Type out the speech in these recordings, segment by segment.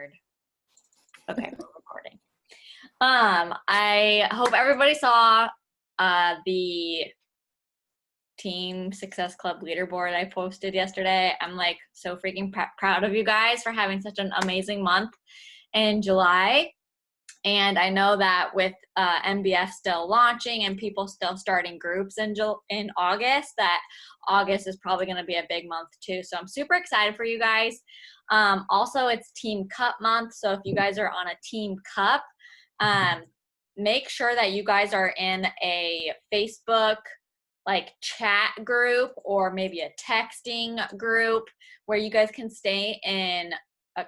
record. Okay, we're recording. I hope everybody saw the Team Success Club leaderboard I posted yesterday. I'm like so freaking proud of you guys for having such an amazing month in July. And I know that with MBF still launching and people still starting groups in August, that August is probably going to be a big month too. So I'm super excited for you guys. Also, it's Team Cup month. So if you guys are on a Team Cup, make sure that you guys are in a Facebook like chat group or maybe a texting group where you guys can stay in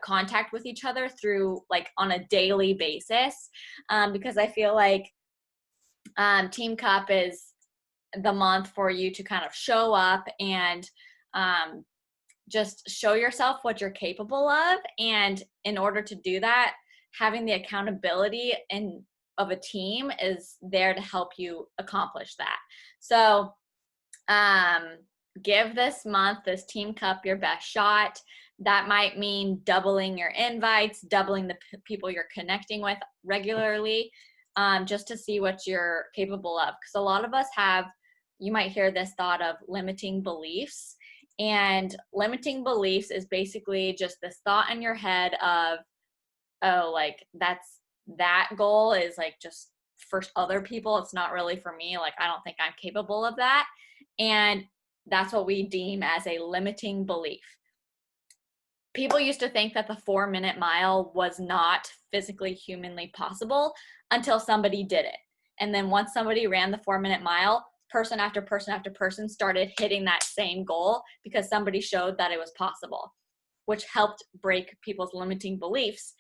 contact with each other through like on a daily basis, because I feel like Team Cup is the month for you to kind of show up and just show yourself what you're capable of. And in order to do that, having the accountability of a team is there to help you accomplish that. So give this month, this Team Cup, your best shot. That might mean doubling your invites, doubling the people you're connecting with regularly, just to see what you're capable of. Because a lot of us have, you might hear this thought of limiting beliefs. And limiting beliefs is basically just this thought in your head of, oh, like that goal is like just for other people. It's not really for me. Like, I don't think I'm capable of that. And that's what we deem as a limiting belief. People used to think that the 4-minute mile was not physically, humanly possible until somebody did it. And then once somebody ran the 4-minute mile, person after person after person started hitting that same goal because somebody showed that it was possible, which helped break people's limiting beliefs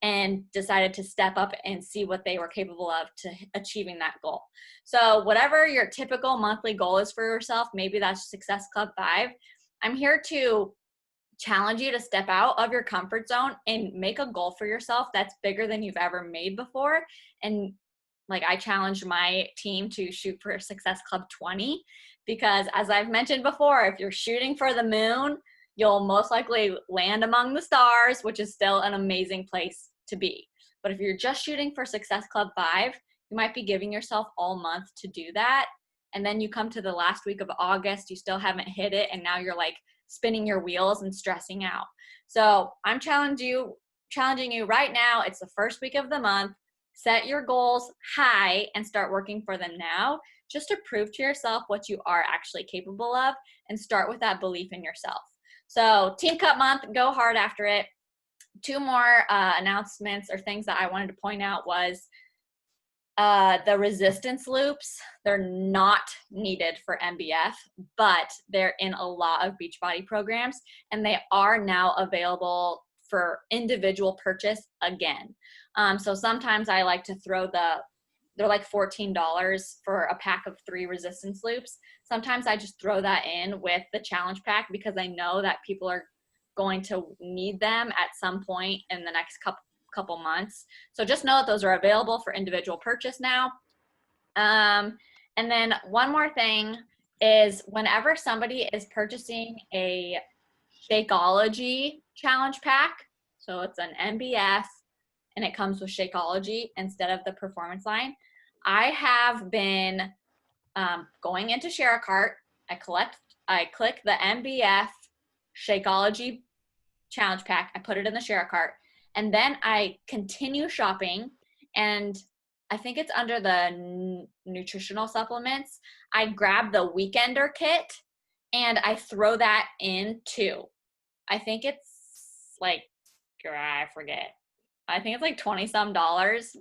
and decided to step up and see what they were capable of to achieving that goal. So whatever your typical monthly goal is for yourself, maybe that's Success Club 5, I'm here to challenge you to step out of your comfort zone and make a goal for yourself that's bigger than you've ever made before. And like, I challenged my team to shoot for Success Club 20, because as I've mentioned before, if you're shooting for the moon, you'll most likely land among the stars, which is still an amazing place to be. But if you're just shooting for Success Club 5, you might be giving yourself all month to do that. And then you come to the last week of August, you still haven't hit it, and now you're like spinning your wheels and stressing out. So I'm challenging you right now. It's the first week of the month. Set your goals high and start working for them now, just to prove to yourself what you are actually capable of, and start with that belief in yourself. So Team Cup month, go hard after it. 2 more announcements or things that I wanted to point out was the resistance loops. They're not needed for MBF, but they're in a lot of Beachbody programs, and they are now available for individual purchase again. So sometimes I like to throw they're like $14 for a pack of 3 resistance loops. Sometimes I just throw that in with the challenge pack because I know that people are going to need them at some point in the next couple months. So just know that those are available for individual purchase now. And then one more thing is, whenever somebody is purchasing a Shakeology challenge pack, so it's an MBF and it comes with Shakeology instead of the performance line, I have been going into Share a Cart. I click the MBF Shakeology challenge pack. I put it in the Share a Cart, and then I continue shopping, and I think it's under the nutritional supplements. I grab the Weekender kit and I throw that in too. I think it's like, I forget. I think it's like 20 some dollars.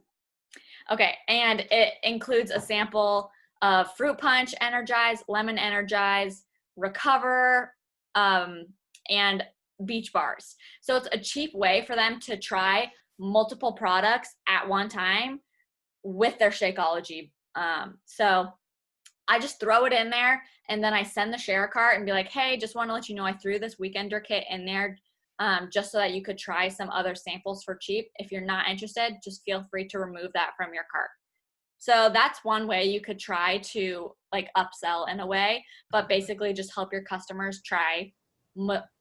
Okay, and it includes a sample of Fruit Punch, Energize, Lemon Energize, Recover, and Beach Bars. So it's a cheap way for them to try multiple products at one time with their Shakeology. So I just throw it in there, and then I send the Share a Cart and be like, hey, just want to let you know I threw this Weekender kit in there just so that you could try some other samples for cheap. If you're not interested, just feel free to remove that from your cart. So that's one way you could try to like upsell in a way, but basically just help your customers try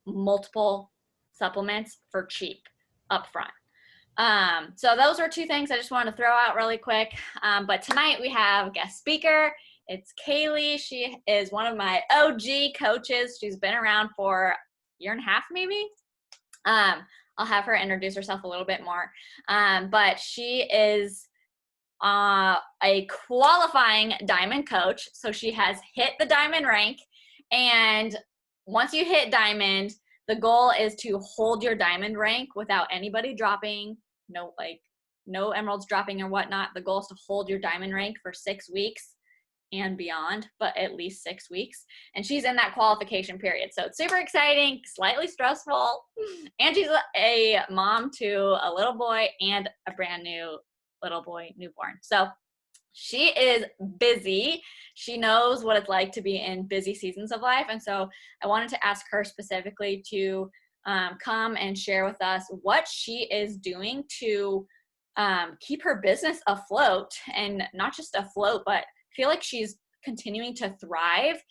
multiple supplements for cheap upfront. So those are two things I just wanted to throw out really quick. But tonight we have a guest speaker. It's Kaylee. She is one of my OG coaches. She's been around for a year and a half, maybe. I'll have her introduce herself a little bit more. But she is a qualifying diamond coach. So she has hit the diamond rank. And once you hit diamond, the goal is to hold your diamond rank without anybody dropping, no emeralds dropping or whatnot. The goal is to hold your diamond rank for 6 weeks and beyond, but at least 6 weeks. And she's in that qualification period. So it's super exciting, slightly stressful. And she's a mom to a little boy and a brand new little boy newborn. So she is busy. She knows what it's like to be in busy seasons of life. And so I wanted to ask her specifically to come and share with us what she is doing to keep her business afloat, and not just afloat, but feel like she's continuing to thrive.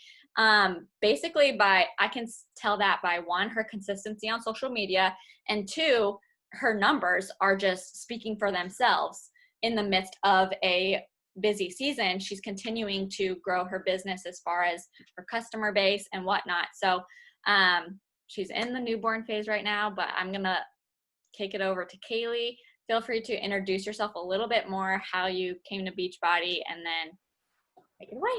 Basically I can tell that by, one, her consistency on social media, and two, her numbers are just speaking for themselves. In the midst of a busy season, she's continuing to grow her business as far as her customer base and whatnot. So she's in the newborn phase right now, but I'm gonna kick it over to Kaylee. Feel free to introduce yourself a little bit more, how you came to Beachbody, and then take it away.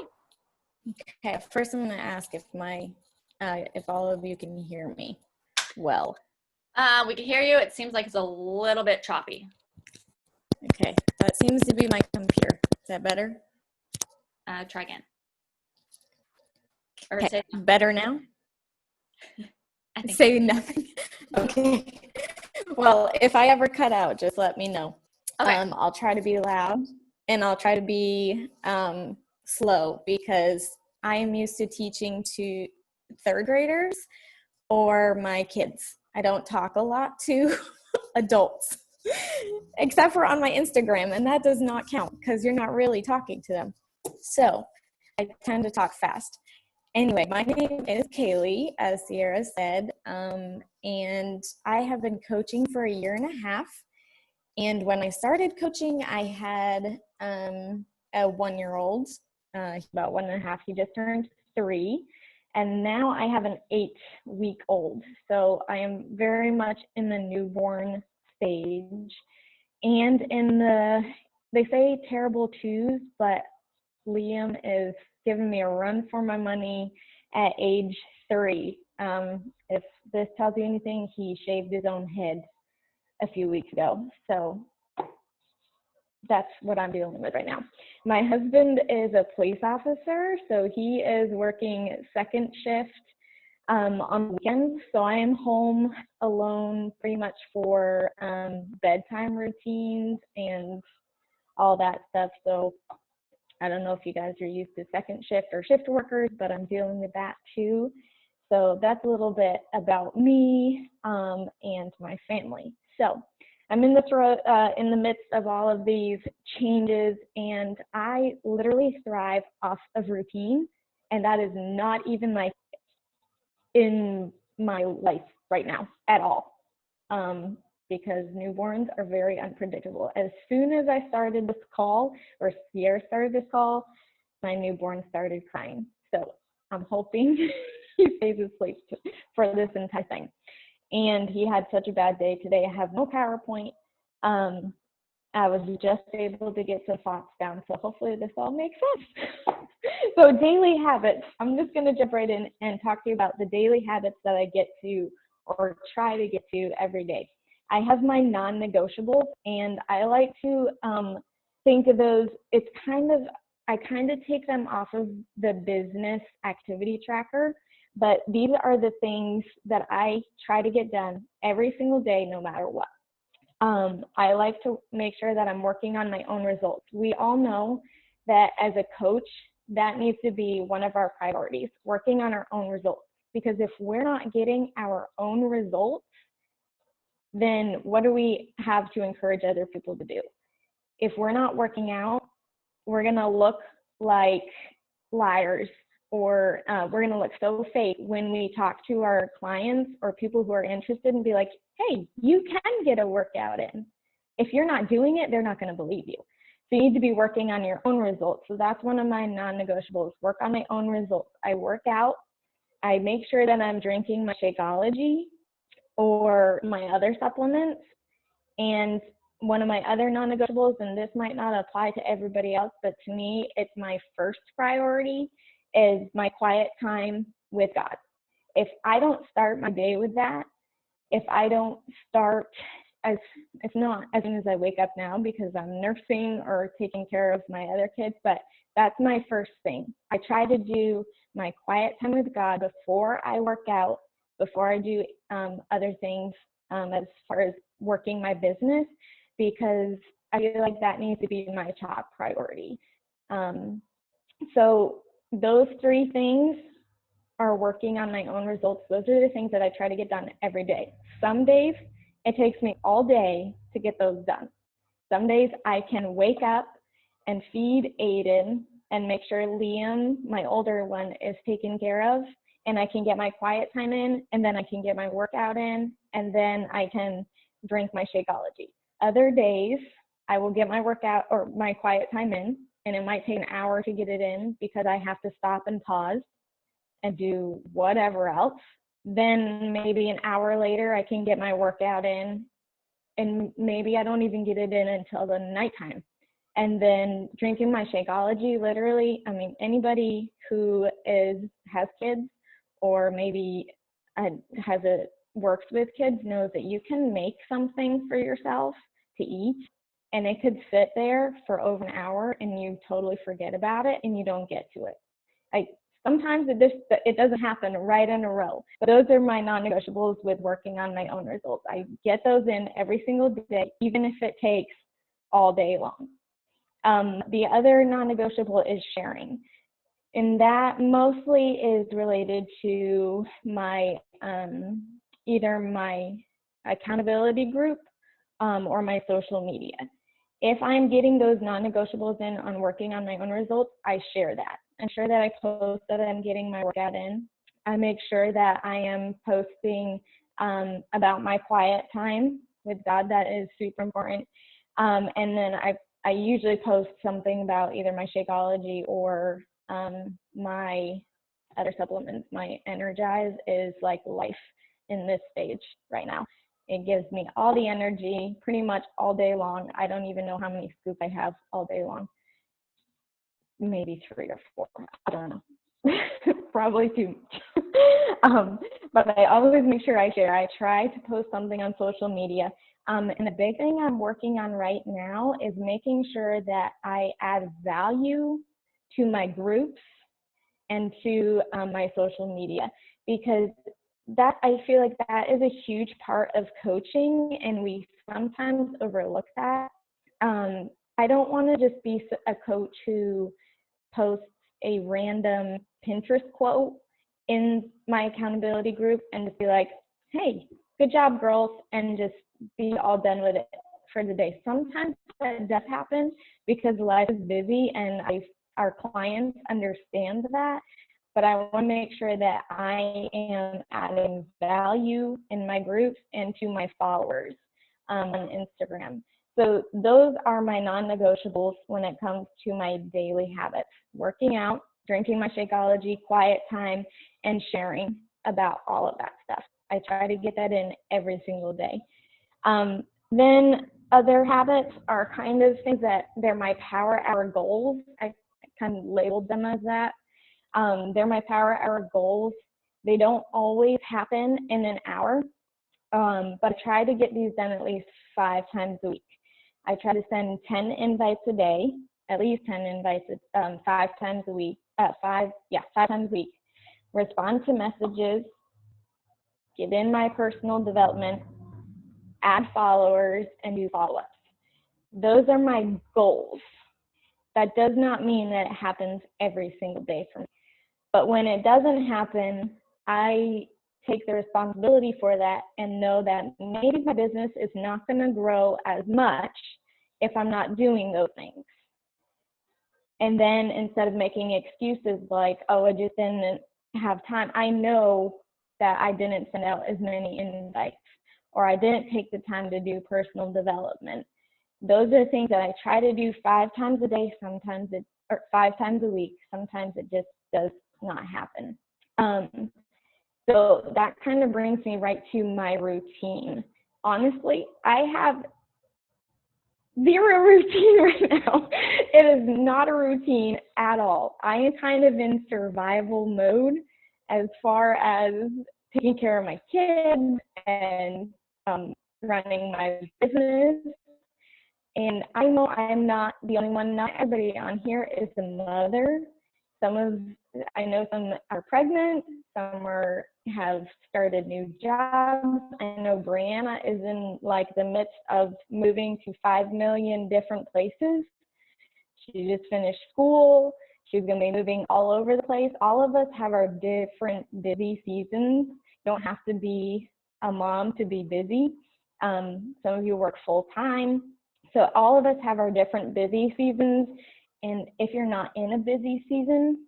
Okay, first I'm going to ask if all of you can hear me well. We can hear you. It seems like it's a little bit choppy. Okay, that seems to be my computer. Is that better? Try again. Or okay, better now? I think say nothing. Okay. Well, if I ever cut out, just let me know. Okay. I'll try to be loud, and I'll try to be slow, because I am used to teaching to third graders or my kids. I don't talk a lot to adults, except for on my Instagram, and that does not count because you're not really talking to them. So I tend to talk fast. Anyway, my name is Kaylee, as Sierra said, and I have been coaching for a year and a half. And when I started coaching, I had a 1-year-old, about 1.5. He just turned 3. And now I have an 8-week-old. So I am very much in the newborn stage. And they say terrible twos, but Liam is giving me a run for my money at age 3. If this tells you anything, he shaved his own head a few weeks ago. So that's what I'm dealing with right now. My husband is a police officer, so he is working second shift on weekends. So I am home alone pretty much for bedtime routines and all that stuff. So I don't know if you guys are used to second shift or shift workers, but I'm dealing with that too. So that's a little bit about me and my family. So I'm in the midst of all of these changes, and I literally thrive off of routine, and that is not even like in my life right now at all, because newborns are very unpredictable. As soon as I started this call, or Sierra started this call, my newborn started crying. So I'm hoping he stays asleep for this entire thing. And he had such a bad day today. I have no PowerPoint. I was just able to get some thoughts down, so hopefully this all makes sense. So daily habits. I'm just going to jump right in and talk to you about the daily habits that I get to, or try to get to, every day. I have my non-negotiables, and I like to think of those. I kind of take them off of the business activity tracker, but these are the things that I try to get done every single day, no matter what. I like to make sure that I'm working on my own results. We all know that as a coach, that needs to be one of our priorities, working on our own results. Because if we're not getting our own results, then what do we have to encourage other people to do? If we're not working out, we're going to look like liars, or we're going to look so fake when we talk to our clients or people who are interested and be like, hey, you can get a workout in. if you're not doing it, they're not going to believe you. So you need to be working on your own results. So that's one of my non-negotiables, work on my own results. I work out. I make sure that I'm drinking my Shakeology or my other supplements. And one of my other non-negotiables, and this might not apply to everybody else, but to me, it's my first priority, is my quiet time with God. If I don't start my day with that, if I don't start it's not as soon as I wake up now because I'm nursing or taking care of my other kids, but that's my first thing. I try to do my quiet time with God before I work out, before I do other things as far as working my business, because I feel like that needs to be my top priority. So those three things are working on my own results. Those are the things that I try to get done every day. Some days it takes me all day to get those done. Some days I can wake up and feed Aiden and make sure Liam, my older one, is taken care of, and I can get my quiet time in, and then I can get my workout in, and then I can drink my Shakeology. Other days I will get my workout or my quiet time in, and it might take an hour to get it in because I have to stop and pause and do whatever else. Then maybe an hour later, I can get my workout in, and maybe I don't even get it in until the nighttime. And then drinking my Shakeology, literally, I mean, anybody who has kids or maybe works with kids knows that you can make something for yourself to eat, and it could sit there for over an hour, and you totally forget about it, and you don't get to it. Sometimes it doesn't happen right in a row, but those are my non-negotiables with working on my own results. I get those in every single day, even if it takes all day long. The other non-negotiable is sharing, and that mostly is related to my either my accountability group or my social media. If I'm getting those non-negotiables in on working on my own results, I share that. I'm sure that I post that I'm getting my workout in. I make sure that I am posting about my quiet time with God. That is super important. And then I usually post something about either my Shakeology or my other supplements. My Energize is like life in this stage right now. It gives me all the energy pretty much all day long. I don't even know how many scoops I have all day long. Maybe 3 or 4. I don't know. Probably too much. But I always make sure I share. I try to post something on social media. And the big thing I'm working on right now is making sure that I add value to my groups and to my social media, because that, I feel like that is a huge part of coaching, and we sometimes overlook that. I don't want to just be a coach who posts a random Pinterest quote in my accountability group and just be like, hey, good job, girls, and just be all done with it for the day. Sometimes that does happen because life is busy, and our clients understand that. But I want to make sure that I am adding value in my groups and to my followers on Instagram. So those are my non-negotiables when it comes to my daily habits: working out, drinking my Shakeology, quiet time, and sharing about all of that stuff. I try to get that in every single day. Then other habits are kind of things that they're my power hour goals. I kind of labeled them as that. They're my power hour goals. They don't always happen in an hour, but I try to get these done at least 5 times a week. I try to send 10 invites a day, at least 10 invites 5 times a week, 5 times a week. Respond to messages, get in my personal development, add followers, and do follow-ups. Those are my goals. That does not mean that it happens every single day for me. But when it doesn't happen, I take the responsibility for that and know that maybe my business is not going to grow as much if I'm not doing those things. And then instead of making excuses like, oh, I just didn't have time, I know that I didn't send out as many invites, or I didn't take the time to do personal development. Those are things that I try to do 5 times a day, or 5 times a week. Sometimes it just does not happen. So that kind of brings me right to my routine. Honestly, I have zero routine right now. It is not a routine at all. I am kind of in survival mode as far as taking care of my kids and running my business. And I know I'm not the only one. Not everybody on here is a mother. I know some are pregnant, some have started new jobs. I know Brianna is in like the midst of moving to 5 million different places. She just finished school. She's going to be moving all over the place. All of us have our different busy seasons. You don't have to be a mom to be busy. Some of you work full time. So all of us have our different busy seasons. And if you're not in a busy season,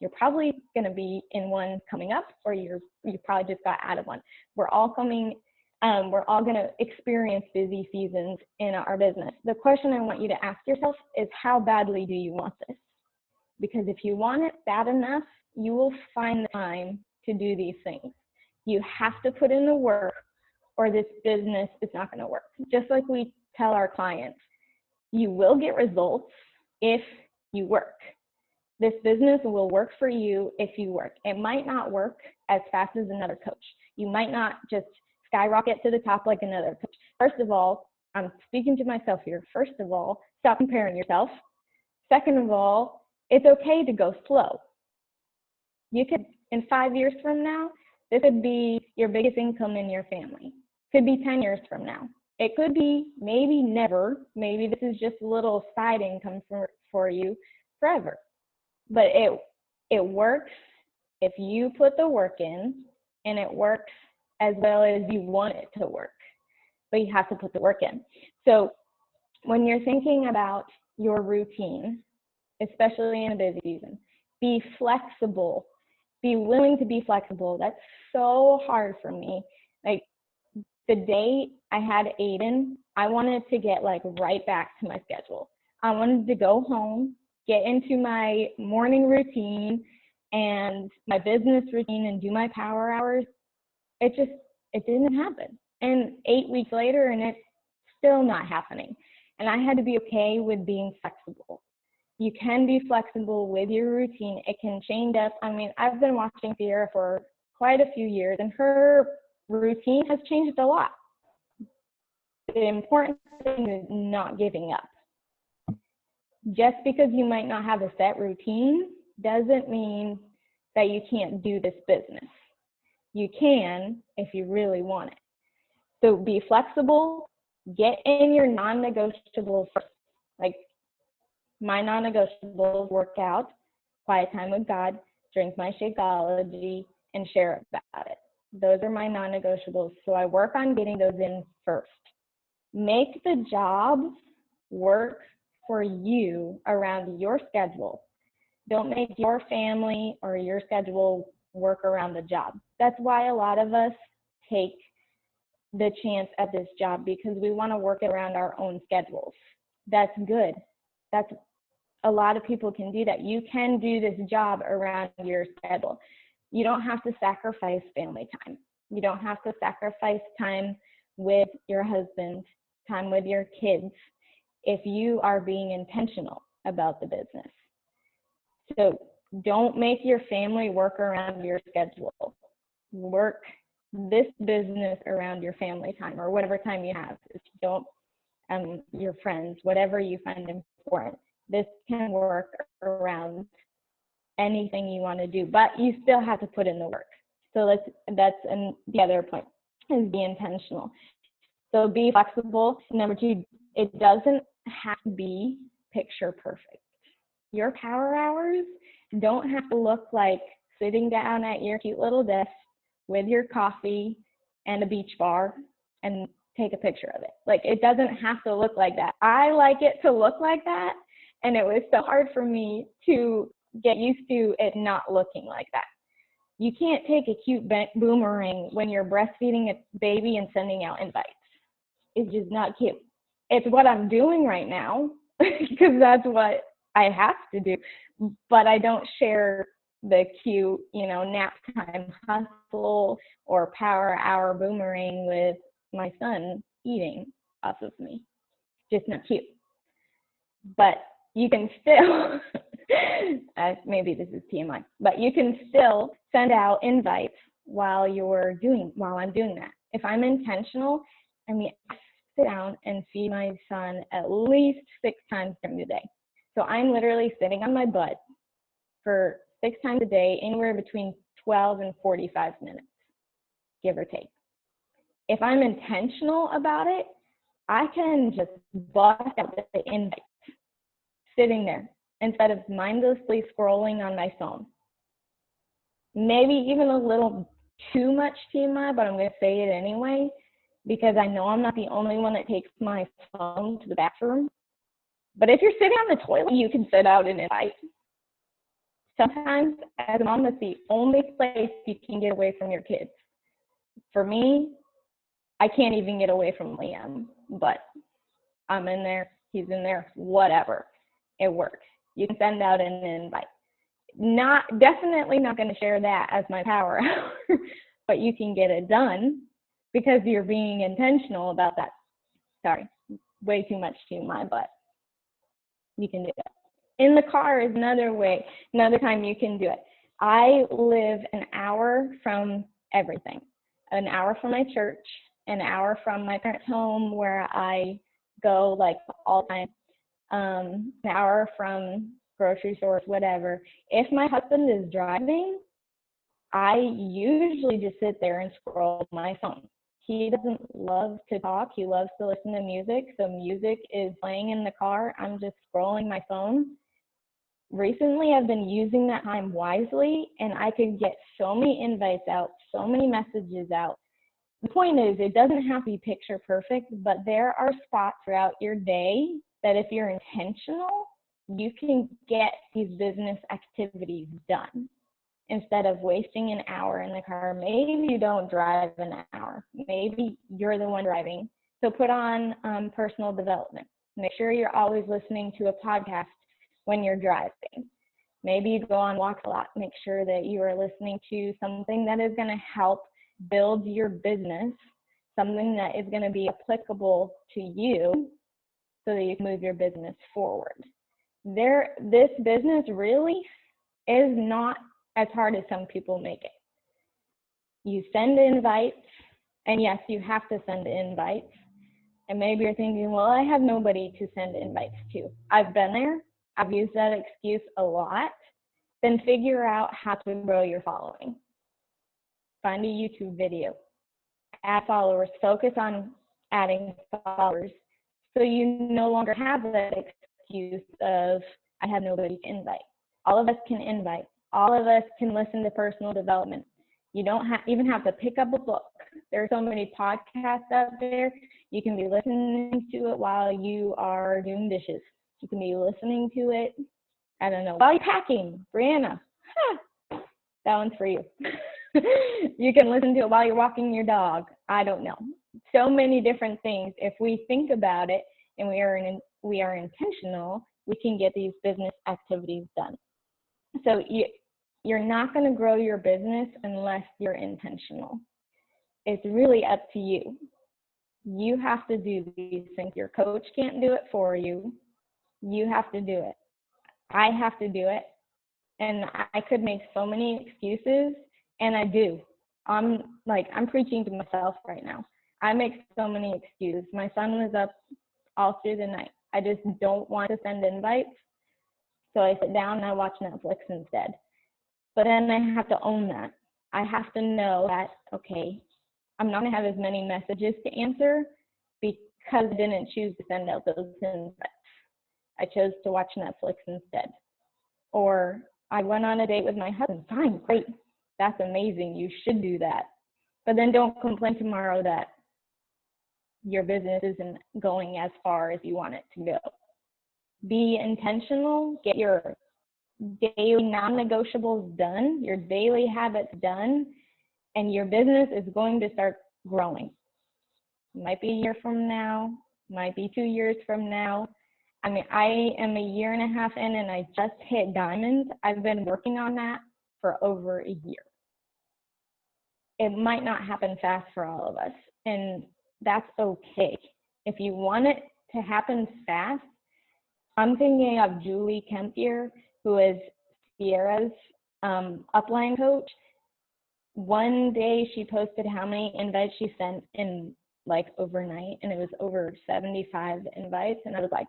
you're probably going to be in one coming up, or you probably just got out of one. We're all going to experience busy seasons in our business. The question I want you to ask yourself is, how badly do you want this? Because if you want it bad enough, you will find the time to do these things. You have to put in the work, or this business is not going to work. Just like we tell our clients, you will get results if you work. This business will work for you if you work. It might not work as fast as another coach. You might not just skyrocket to the top like another coach. First of all, I'm speaking to myself here. First of all, stop comparing yourself. Second of all, it's okay to go slow. You could, in 5 years from now, this could be your biggest income in your family. It could be 10 years from now. It could be maybe never. Maybe this is just a little side income for you forever. But it works if you put the work in, and it works as well as you want it to work. But you have to put the work in. So when you're thinking about your routine, especially in a busy season, be flexible. Be willing to be flexible. That's so hard for me. Like the day I had Aiden, I wanted to get like right back to my schedule. I wanted to go home, get into my morning routine and my business routine and do my power hours. It didn't happen. And 8 weeks later, and it's still not happening. And I had to be okay with being flexible. You can be flexible with your routine. It can change up. I mean, I've been watching Sierra for quite a few years, and her routine has changed a lot. The important thing is not giving up. Just because you might not have a set routine doesn't mean that you can't do this business. You can if you really want it. So be flexible, get in your non-negotiables first. Like my non-negotiables: work out, quiet time with God, drink my Shakeology, and share about it. Those are my non-negotiables. So I work on getting those in first. Make the job work for you around your schedule. Don't make your family or your schedule work around the job. That's why a lot of us take the chance at this job, because we want to work around our own schedules. That's good. That's a lot of people can do that. You can do this job around your schedule. You don't have to sacrifice family time. You don't have to sacrifice time with your husband, time with your kids, if you are being intentional about the business. So don't make your family work around your schedule. Work this business around your family time, or whatever time you have. If you don't, your friends, whatever you find important. This can work around anything you want to do, but you still have to put in the work. So the other point is be intentional. So be flexible. Number 2, it doesn't have to be picture perfect. Your power hours don't have to look like sitting down at your cute little desk with your coffee and a beach bar and take a picture of it. Like, it doesn't have to look like that. I like it to look like that, and it was so hard for me to get used to it not looking like that. You can't take a cute boomerang when you're breastfeeding a baby and sending out invites. It's just not cute. it's what I'm doing right now because that's what I have to do. But I don't share the cute, nap time hustle or power hour boomerang with my son eating off of me. Just not cute. But you can still, maybe this is TMI, but you can still send out invites while I'm doing that. If I'm intentional, I sit down and feed my son at least 6 times during the day. So I'm literally sitting on my butt for 6 times a day, anywhere between 12 and 45 minutes, give or take. If I'm intentional about it, I can just bust out the invite sitting there instead of mindlessly scrolling on my phone. Maybe even a little too much TMI, but I'm going to say it anyway because I know I'm not the only one that takes my phone to the bathroom. But if you're sitting on the toilet, you can sit out an invite. Sometimes as a mom, that's the only place you can get away from your kids. For me, I can't even get away from Liam, but I'm in there, he's in there, whatever. It works. You can send out an invite. Definitely not going to share that as my power hour, but you can get it done because you're being intentional about that. Sorry, way too much to my butt. You can do it. In the car is another time you can do it. I live an hour from everything, an hour from my church, an hour from my parents' home where I go like all the time, an hour from grocery stores, whatever. If my husband is driving, I usually just sit there and scroll my phone. He doesn't love to talk. He loves to listen to music. So music is playing in the car. I'm just scrolling my phone. Recently, I've been using that time wisely, and I could get so many invites out, so many messages out. The point is, it doesn't have to be picture perfect, but there are spots throughout your day that if you're intentional, you can get these business activities done instead of wasting an hour in the car. Maybe you don't drive an hour. Maybe you're the one driving. So put on personal development. Make sure you're always listening to a podcast when you're driving. Maybe you go on walks a lot. Make sure that you are listening to something that is going to help build your business, something that is going to be applicable to you so that you can move your business forward. This business really is not as hard as some people make it. You send invites, and yes, you have to send invites. And maybe you're thinking, well, I have nobody to send invites to. I've been there. I've used that excuse a lot. Then figure out how to grow your following. Find a YouTube video. Add followers. Focus on adding followers so you no longer have that excuse of, I have nobody to invite. All of us can invite. All of us can listen to personal development. You don't even have to pick up a book. There are so many podcasts out there. You can be listening to it while you are doing dishes. You can be listening to it, I don't know, while you're packing. Brianna, that one's for you. You can listen to it while you're walking your dog. I don't know. So many different things. If we think about it and we are intentional, we can get these business activities done. So you're not going to grow your business unless you're intentional. It's really up to you. You have to do these things. Your coach can't do it for you. You have to do it. I have to do it. And I could make so many excuses, and I do. I'm preaching to myself right now. I make so many excuses. My son was up all through the night. I just don't want to send invites. So I sit down and I watch Netflix instead. But then I have to own that. I have to know that, okay, I'm not going to have as many messages to answer because I didn't choose to send out those invites. I chose to watch Netflix instead. Or I went on a date with my husband. Fine, great. That's amazing. You should do that. But then don't complain tomorrow that your business isn't going as far as you want it to go. Be intentional. Get your daily non-negotiables done, your daily habits done, and your business is going to start growing. It might be a year from now, might be 2 years from now. I mean, I am a year and a half in and I just hit diamonds. I've been working on that for over a year. It might not happen fast for all of us, and that's okay. If you want it to happen fast, I'm thinking of Julie Kempier, who is Sierra's upline coach. One day she posted how many invites she sent in like overnight, and it was over 75 invites. And I was like,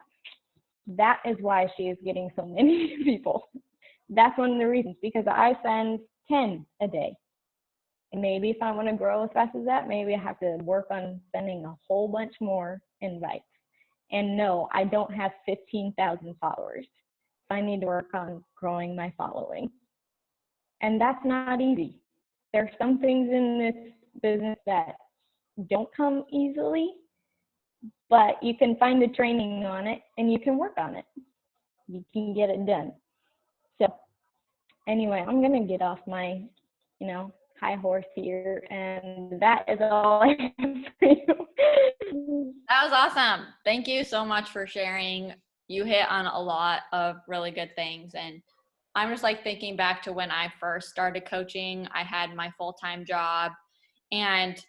that is why she is getting so many people. That's one of the reasons, because I send 10 a day. And maybe if I want to grow as fast as that, maybe I have to work on sending a whole bunch more invites. And no, I don't have 15,000 followers. I need to work on growing my following. And that's not easy. There's some things in this business that don't come easily, but you can find the training on it and you can work on it. You can get it done. So anyway, I'm going to get off my, high horse here, and that is all I have for you. That was awesome. Thank you so much for sharing. You hit on a lot of really good things. And I'm just like thinking back to when I first started coaching. I had my full-time job, and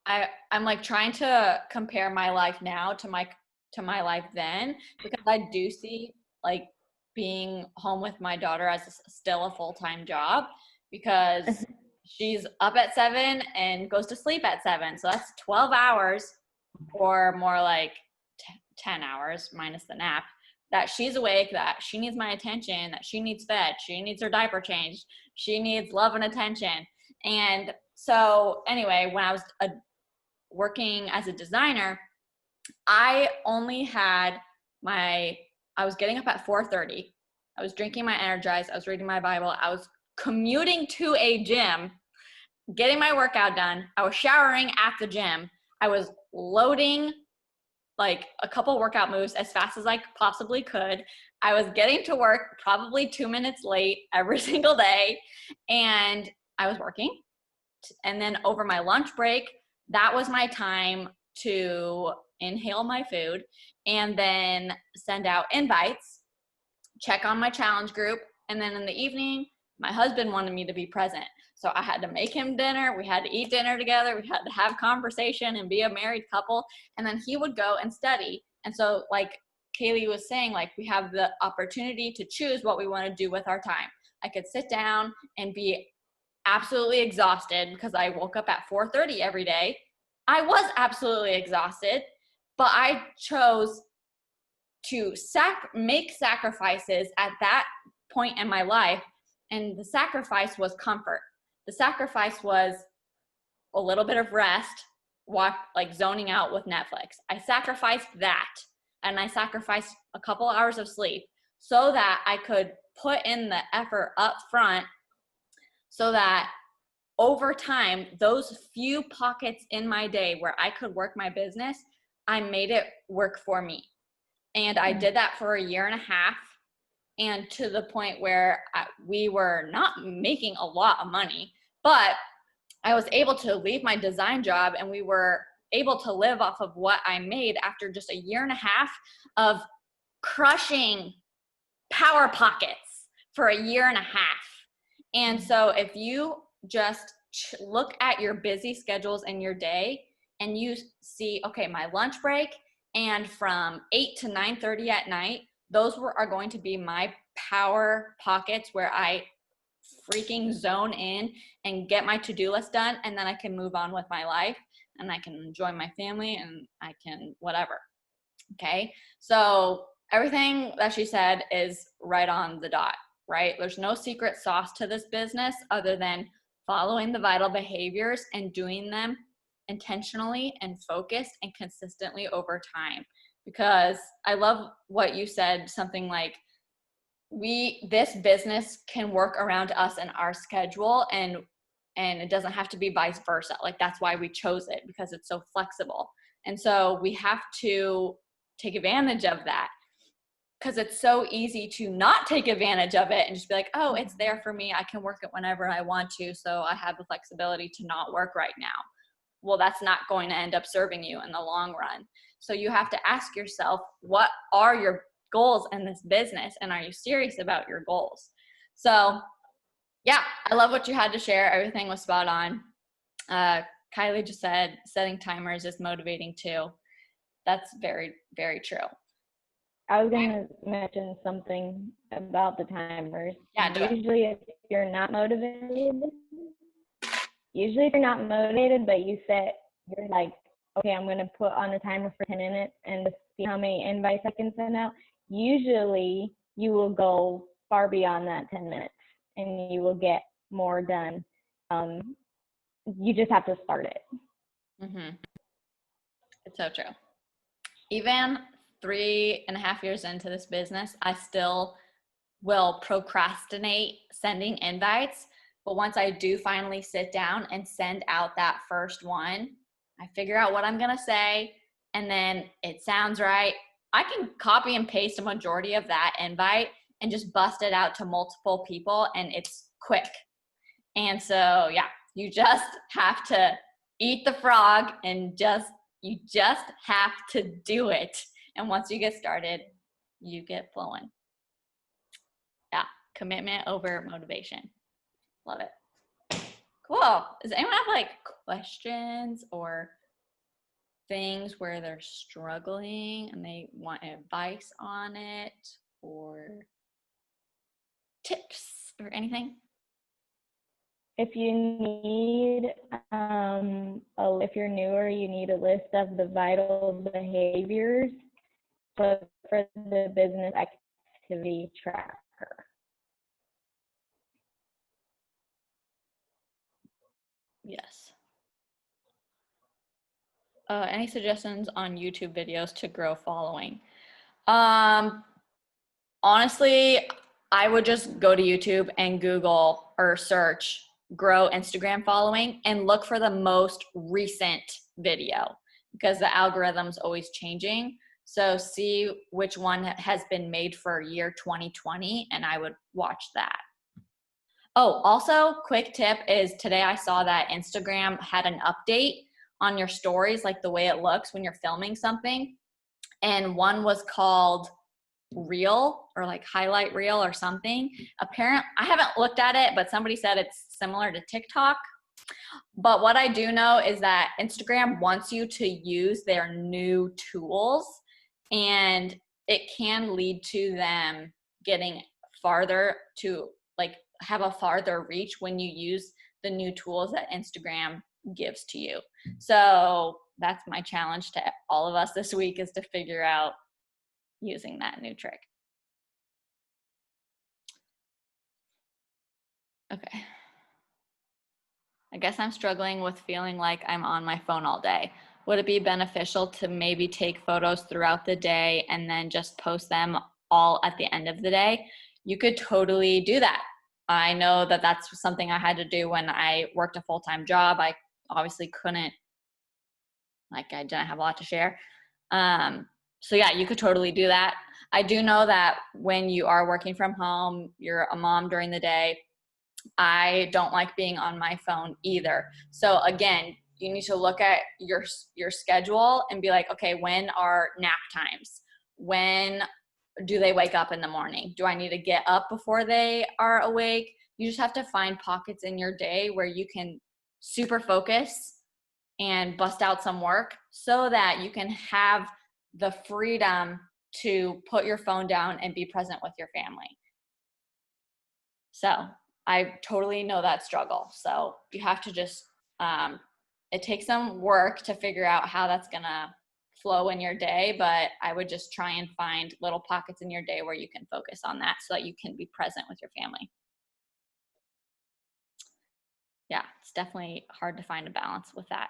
I'm like trying to compare my life now to my life then, because I do see like being home with my daughter as still a full-time job, because she's up at 7 and goes to sleep at 7. So that's 12 hours, or more like 10 hours minus the nap, that she's awake, that she needs my attention, that she needs fed, she needs her diaper changed, she needs love and attention. And so anyway, when I was working as a designer, I only had I was getting up at 4:30. I was drinking my Energize. I was reading my Bible. I was commuting to a gym, getting my workout done. I was showering at the gym. I was loading like a couple workout moves as fast as I possibly could. I was getting to work probably 2 minutes late every single day, and I was working. And then over my lunch break, that was my time to inhale my food and then send out invites, check on my challenge group. And then in the evening, my husband wanted me to be present. So I had to make him dinner. We had to eat dinner together. We had to have conversation and be a married couple. And then he would go and study. And so like Kaylee was saying, like we have the opportunity to choose what we want to do with our time. I could sit down and be absolutely exhausted because I woke up at 4:30 every day. I was absolutely exhausted, but I chose to make sacrifices at that point in my life. And the sacrifice was comfort. The sacrifice was a little bit of rest, like zoning out with Netflix. I sacrificed that, and I sacrificed a couple hours of sleep so that I could put in the effort up front, so that over time, those few pockets in my day where I could work my business, I made it work for me. And I did that for a year and a half, and to the point where we were not making a lot of money, but I was able to leave my design job, and we were able to live off of what I made after just a year and a half of crushing power pockets for a year and a half. And so if you just look at your busy schedules in your day and you see, okay, my lunch break and from 8 to 9:30 at night, those are going to be my power pockets where I freaking zone in and get my to-do list done, and then I can move on with my life and I can enjoy my family and I can whatever. Okay, so everything that she said is right on the dot, right? There's no secret sauce to this business other than following the vital behaviors and doing them intentionally and focused and consistently over time. Because I love what you said, something like, this business can work around us and our schedule, and it doesn't have to be vice versa. Like that's why we chose it, because it's so flexible. And so we have to take advantage of that, because it's so easy to not take advantage of it and just be like, oh, it's there for me. I can work it whenever I want to. So I have the flexibility to not work right now. Well, that's not going to end up serving you in the long run. So you have to ask yourself, what are your goals in this business? And are you serious about your goals? So yeah, I love what you had to share. Everything was spot on. Kylie just said setting timers is motivating too. That's very, very true. I was going to mention something about the timers. Yeah, do it. Usually if you're not motivated, but you're like, okay, I'm going to put on a timer for 10 minutes and see how many invites I can send out. Usually you will go far beyond that 10 minutes and you will get more done. You just have to start it. Mm-hmm. It's so true. Even 3.5 years into this business, I still will procrastinate sending invites. But once I do finally sit down and send out that first one, I figure out what I'm going to say, and then it sounds right. I can copy and paste a majority of that invite and just bust it out to multiple people, and it's quick. And so, yeah, you just have to eat the frog and you just have to do it. And once you get started, you get flowing. Yeah, commitment over motivation. Love it. Cool. Does anyone have like questions or things where they're struggling and they want advice on it or tips or anything? If you need, if you're newer, you need a list of the vital behaviors for the business activity tracker. Yes. Any suggestions on YouTube videos to grow following? Honestly, I would just go to YouTube and Google or search grow Instagram following and look for the most recent video because the algorithm's always changing. So see which one has been made for year 2020 and I would watch that. Oh, also quick tip is today I saw that Instagram had an update on your stories, like the way it looks when you're filming something. And one was called reel or like highlight reel or something. Apparently, I haven't looked at it, but somebody said it's similar to TikTok. But what I do know is that Instagram wants you to use their new tools, and it can lead to them getting farther to like have a farther reach when you use the new tools that Instagram gives to you. So that's my challenge to all of us this week, is to figure out using that new trick. Okay. I guess I'm struggling with feeling like I'm on my phone all day. Would it be beneficial to maybe take photos throughout the day and then just post them all at the end of the day? You could totally do that. I know that that's something I had to do when I worked a full-time job. I obviously couldn't, I didn't have a lot to share. So yeah, you could totally do that. I do know that when you are working from home, you're a mom during the day, I don't like being on my phone either. So again, you need to look at your schedule and be like, okay, when are nap times? When do they wake up in the morning? Do I need to get up before they are awake? You just have to find pockets in your day where you can super focus and bust out some work so that you can have the freedom to put your phone down and be present with your family. So I totally know that struggle. So you have to just, it takes some work to figure out how that's gonna flow in your day, but I would just try and find little pockets in your day where you can focus on that so that you can be present with your family. Yeah, it's definitely hard to find a balance with that.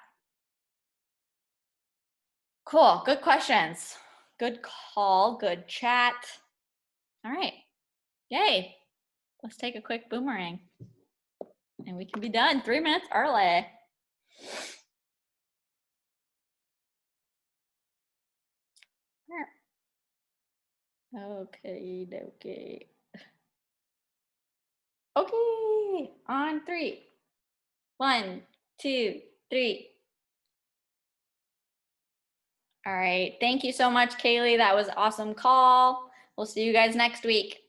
Cool, good questions. Good call, good chat. All right, yay. Let's take a quick boomerang and we can be done 3 minutes early. Okay, okay. Okay, on 3. 1, 2, 3. All right. Thank you so much, Kaylee. That was an awesome call. We'll see you guys next week.